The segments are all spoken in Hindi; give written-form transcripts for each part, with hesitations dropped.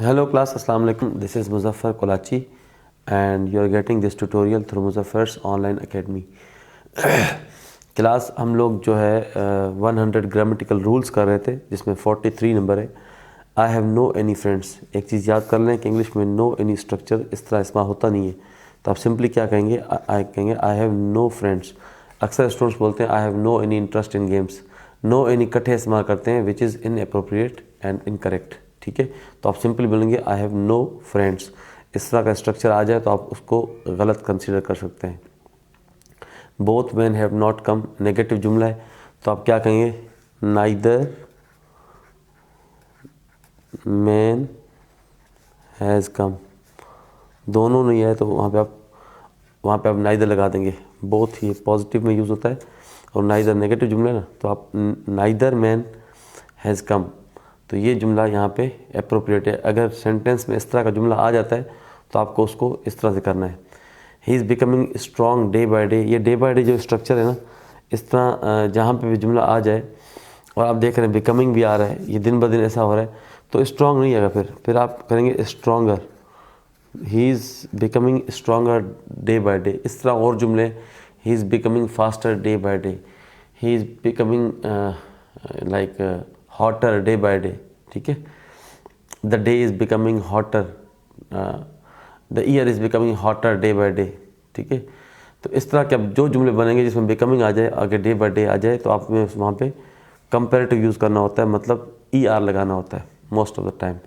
Hello class, Assalamu alaikum. This is Muzaffar Kolachi and you are getting this tutorial through Muzaffar's online academy. Class हम लोग जो है 100 ग्रामेटिकल रूल्स कर रहे थे जिसमें 43 नंबर है। I have no any friends. एक चीज़ याद कर लें कि इंग्लिश में नो एनी स्ट्रक्चर इस तरह इस्तेमाल होता नहीं है, तो आप सिंपली क्या कहेंगे, आई हैव नो फ्रेंड्स। अक्सर स्टूडेंट्स बोलते हैं I have no any interest in games. No any इकट्ठे इस्तेमाल करते हैं which is inappropriate and incorrect. ठीक है, तो आप सिंपली बोलेंगे आई हैव नो फ्रेंड्स। इस तरह का स्ट्रक्चर आ जाए तो आप उसको गलत कंसीडर कर सकते हैं। Both man have not come negative जुमला है, तो आप क्या कहेंगे, नाइदर मैन हैज़ कम। दोनों नहीं है तो वहाँ पे आप नाइदर लगा देंगे। बोथ ही पॉजिटिव में यूज़ होता है और नाइदर नेगेटिव जुमला है ना, तो आप नाइदर मैन हैज़ कम, तो ये जुमला यहाँ पे अप्रोप्रिएट है। अगर सेंटेंस में इस तरह का जुमला आ जाता है तो आपको उसको इस तरह से करना है, he is becoming strong day by day. ये डे बाय डे जो स्ट्रक्चर है ना, इस तरह जहाँ पे भी जुमला आ जाए और आप देख रहे हैं बिकमिंग भी आ रहा है, ये दिन ब दिन ऐसा हो रहा है, तो स्ट्रॉन्ग नहीं आएगा। फिर आप करेंगे stronger, he is becoming stronger day by day. इस तरह और जुमले, he is becoming faster day by day, he is becoming like hotter day by day. ठीक है, the day is becoming hotter, the year is becoming hotter day by day. ठीक है, तो इस तरह के अब जो जुमले बनेंगे जिसमें बिकमिंग आ जाए, आगे डे बाय डे आ जाए, तो आप में वहाँ पे कंपेरेटिव यूज़ करना होता है, मतलब ई आर लगाना होता है most of the time.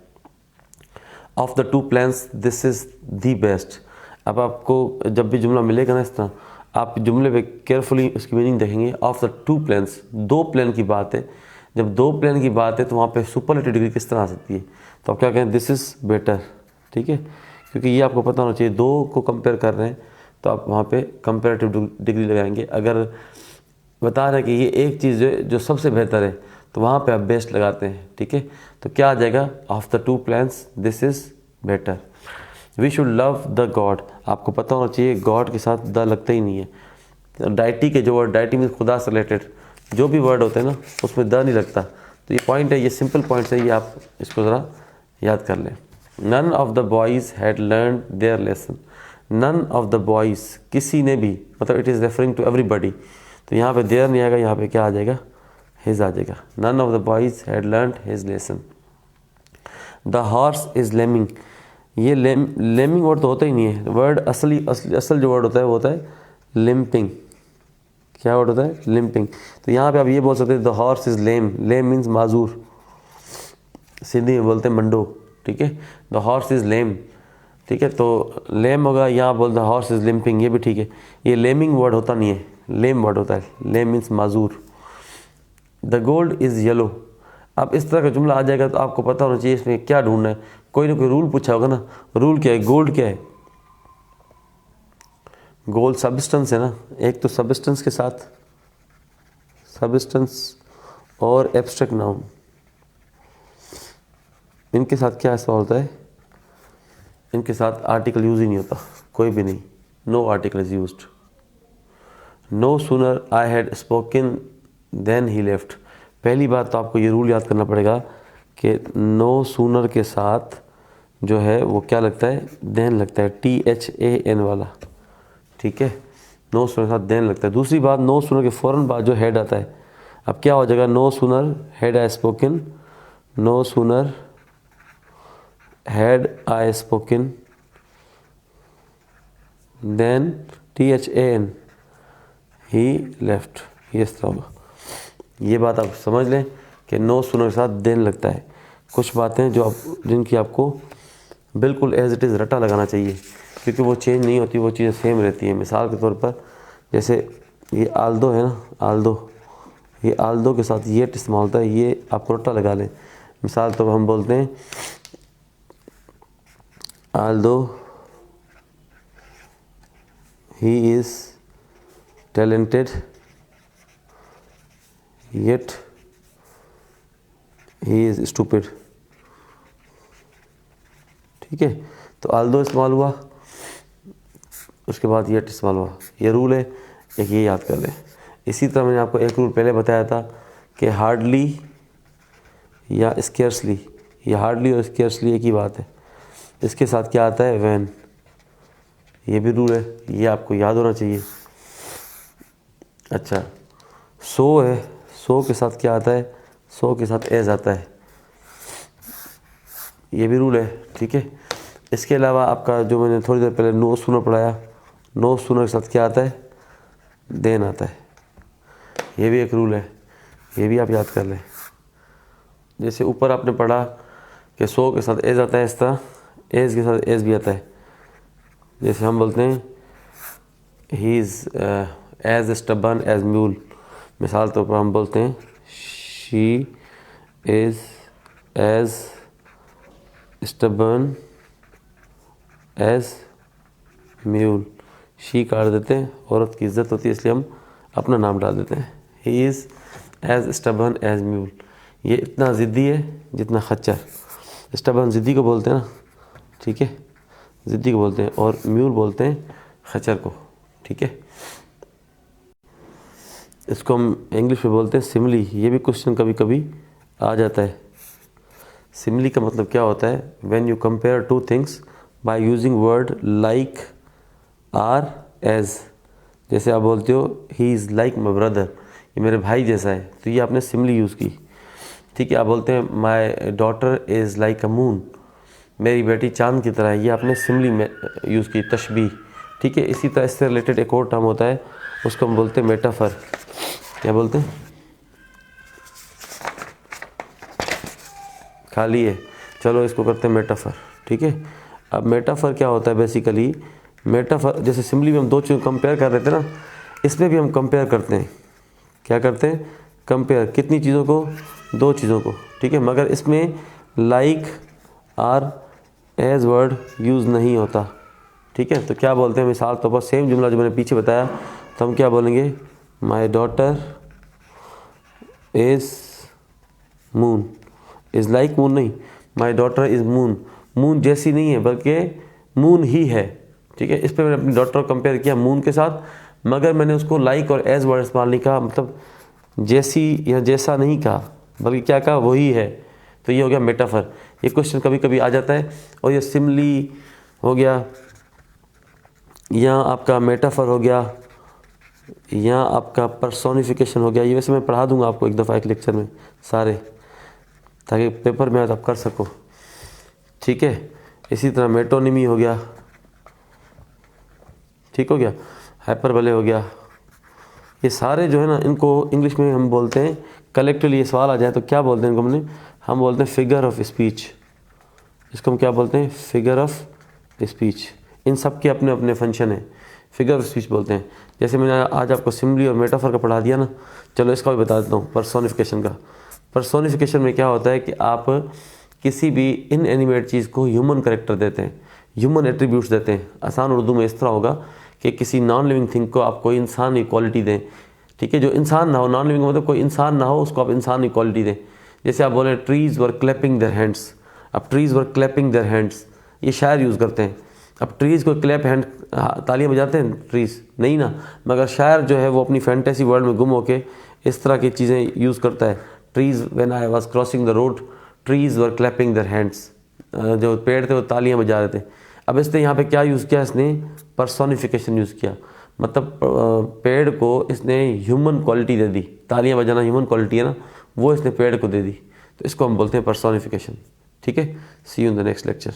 Of the two plans this is the best. अब आपको जब भी जुमला मिलेगा ना इस तरह, आप जुमले पे केयरफुली उसकी मीनिंग देखेंगे। ऑफ द टू प्लान्स, दो प्लान की बात है। जब दो प्लान की बात है तो वहाँ पे सुपरलेटिव डिग्री किस तरह आ सकती है, तो आप क्या कहें, दिस इज़ बेटर। ठीक है, क्योंकि ये आपको पता होना चाहिए, दो को कंपेयर कर रहे हैं तो आप वहाँ पे कंपेरेटिव डिग्री लगाएंगे। अगर बता रहे हैं कि ये एक चीज़ जो सबसे बेहतर है, तो वहाँ पे आप बेस्ट लगाते हैं। ठीक है, तो क्या आ जाएगा, of the two plans this is better. We should love the God. आपको पता होना चाहिए गॉड के साथ द लगता ही नहीं है। डाइटी के जो वर्ड, डाइटी मीन्स खुदा से रिलेटेड जो भी वर्ड होते हैं ना, उसमें द नहीं लगता। तो ये पॉइंट है, ये सिंपल पॉइंट है, ये आप इसको ज़रा याद कर लें। None of the boys had learn their lesson. None of the boys, किसी ने भी, मतलब it is referring to everybody. तो यहाँ पे देयर नहीं आएगा, यहाँ पे क्या आ जाएगा, हिज आ जाएगा। None of the boys had learn his lesson. The horse is laming. ये लेमिंग वर्ड तो होता ही नहीं है। वर्ड असल जो वर्ड होता है वो होता है लिम्पिंग। क्या वर्ड होता है, लिम्पिंग। तो यहाँ पे आप ये बोल सकते हैं the horse is lame. Lame means माजूर, सिंधी में बोलते हैं मंडो। ठीक है, द हॉर्स इज़ लेम। ठीक है, तो लेम होगा, यहाँ बोल द हॉर्स इज़ लिम्पिंग, ये भी ठीक है। ये लेमिंग वर्ड होता नहीं है, लेम वर्ड होता है। लेम मीन्स माजूर। The gold is yellow. अब इस तरह का जुमला आ जाएगा तो आपको पता होना चाहिए इसमें क्या ढूंढना है। कोई ना कोई रूल पूछा होगा ना, रूल क्या है, गोल्ड क्या है, गोल्ड सब्सटेंस है ना। एक तो सब्सटेंस के साथ, सब्सटेंस और एब्स्ट्रैक्ट नाउन, इनके साथ क्या ऐसा होता है, इनके साथ आर्टिकल यूज़ ही नहीं होता, कोई भी नहीं। No article is used. No sooner I had spoken than he left. पहली बात तो आपको ये रूल याद करना पड़ेगा कि नो सूनर के साथ जो है वो क्या लगता है, देन लगता है, THAN वाला। ठीक है, नो सूनर के साथ देन लगता है। दूसरी बात, नो सूनर के फ़ौरन बाद जो हेड आता है, अब क्या हो जाएगा, no sooner had I spoken, no sooner had I spoken than THAN he left. ये इस तरह होगा। ये बात आप समझ लें कि नो सूनर के साथ देन लगता है। कुछ बातें जो जिनकी आपको बिल्कुल एज इट इज़ रटा लगाना चाहिए, क्योंकि वो चेंज नहीं होती, वो चीज़ें सेम रहती हैं। मिसाल के तौर पर जैसे ये आल्दो है ना, आल्दो, ये आल्दो के साथ ये इस्तेमाल होता है, ये आपको रटा लगा लें। मिसाल तो हम बोलते हैं Aldous he is talented yet he is stupid. ठीक है, तो आल्दो इस्तेमाल हुआ, उसके बाद येट इस्तेमाल हुआ। ये रूल है, एक ये याद कर लें। इसी तरह मैंने आपको एक रूल पहले बताया था कि हार्डली या स्केर्सली, ये हार्डली और स्केर्सली एक ही बात है। इसके साथ क्या आता है, व्हेन। ये भी रूल है, ये आपको याद होना चाहिए। अच्छा, सो है, सो के साथ क्या आता है, सो के साथ एज आता है, ये भी रूल है, ठीक है। इसके अलावा आपका जो मैंने थोड़ी देर पहले नो सूनर पढ़ाया, नो सूनर के साथ क्या आता है, देन आता है, ये भी एक रूल है, ये भी आप याद कर लें। जैसे ऊपर आपने पढ़ा कि सो के साथ एज आता है, इस तरह एज के साथ एज भी आता है। जैसे हम बोलते हैं he is as stubborn as mule, मिसाल तौर पर हम बोलते हैं she is as stubborn as mule. She काट देते हैं, औरत की इज्जत होती है इसलिए हम अपना नाम डाल देते हैं, he is as stubborn as mule. ये इतना ज़िद्दी है जितना खच्चर। स्टबर्न ज़िद्दी को बोलते हैं ना, ठीक है, ज़िद्दी को बोलते हैं, और म्यूल बोलते हैं खच्चर को, ठीक है। इसको हम इंग्लिश में बोलते हैं सिमली। ये भी क्वेश्चन कभी कभी आ जाता है। सिमली का मतलब क्या होता है, when you compare two things by using word like, or, as. जैसे आप बोलते हो he is like my brother, ये मेरे भाई जैसा है, तो ये आपने सिमली यूज़ की, ठीक है। आप बोलते हैं माई daughter is like a moon, मेरी बेटी चांद की तरह है, ये आपने सिमली में यूज़ की, तशबीह, ठीक है। इसी तरह इससे रिलेटेड एक और टर्म होता है, उसको हम बोलते हैं मेटाफर। क्या बोलते हैं, खाली है, चलो इसको करते हैं मेटाफर, ठीक है। अब मेटाफर क्या होता है, बेसिकली मेटाफर, जैसे सिमली में हम दो चीज़ों कंपेयर कर रहे थे ना, इसमें भी हम कंपेयर करते हैं। क्या करते हैं, कंपेयर, कितनी चीज़ों को, दो चीज़ों को, ठीक है। मगर इसमें like, or, as word use नहीं होता, ठीक है। तो क्या बोलते हैं, मिसाल तौर पर सेम जुमला जो मैंने पीछे बताया, तो हम क्या बोलेंगे, my daughter is moon, is like moon नहीं, my daughter is moon, moon जैसी नहीं है बल्कि मून ही है, ठीक है। इस पर मैंने अपनी डॉटर को कंपेयर किया मून के साथ, मगर मैंने उसको लाइक और एज वर्ड इस्तेमाल नहीं कहा, मतलब जैसी या जैसा नहीं कहा, बल्कि क्या कहा, वही है। तो ये हो गया मेटाफर। ये क्वेश्चन कभी कभी आ जाता है। और ये सिमली हो गया, या आपका मेटाफर हो गया, या आपका पर्सोनिफिकेशन हो गया। ये वैसे मैं पढ़ा दूंगा आपको एक दफ़ा एक लेक्चर में सारे, ताकि पेपर में आप कर सको, ठीक है। इसी तरह मेटोनिमी हो गया, ठीक हो गया, हाइपरबले हो गया। ये सारे जो है ना, इनको इंग्लिश में हम बोलते हैं कलेक्टिवली। ये सवाल आ जाए तो क्या बोलते हैं इनको, हम बोलते हैं फिगर ऑफ स्पीच। इसको हम क्या बोलते हैं, फिगर ऑफ स्पीच। इन सब के अपने अपने फंक्शन है, फिगर ऑफ स्पीच बोलते हैं। जैसे मैंने आज आपको सिमली और मेटाफर का पढ़ा दिया ना, चलो इसका भी बता देता हूँ, पर्सोनिफिकेशन का। पर्सोनिफिकेशन में क्या होता है कि आप किसी भी इनएनिमेट चीज़ को ह्यूमन करेक्टर देते हैं, ह्यूमन एट्रीब्यूट्स देते हैं। आसान उर्दू में इस तरह होगा कि किसी नॉन लिविंग थिंग को आप कोई इंसान इक्वालिटी दें, ठीक है, जो इंसान ना हो, नॉन लिविंग मतलब कोई इंसान ना हो, उसको आप इंसान इक्वालिटी दें। जैसे आप बोलें trees were clapping their hands, अब trees were clapping their hands, ये शायर यूज़ करते हैं। अब ट्रीज़ को क्लैप हैंड, तालियां बजाते हैं ट्रीज़, नहीं ना, मगर शायर जो है वो अपनी फैंटेसी वर्ल्ड में गुम होके इस तरह की चीज़ें यूज़ करता है। Trees when I was crossing the road, trees were clapping their hands, जो पेड़ थे वो तालियां बजा रहे थे। अब इसने यहाँ पे क्या यूज़ किया, इसने पर्सोनिफिकेशन यूज़ किया, मतलब पेड़ को इसने ह्यूमन क्वालिटी दे दी। तालियां बजाना ह्यूमन क्वालिटी है ना, वो इसने पेड़ को दे दी, तो इसको हम बोलते हैं पर्सोनिफिकेशन, ठीक है। See you in the next lecture.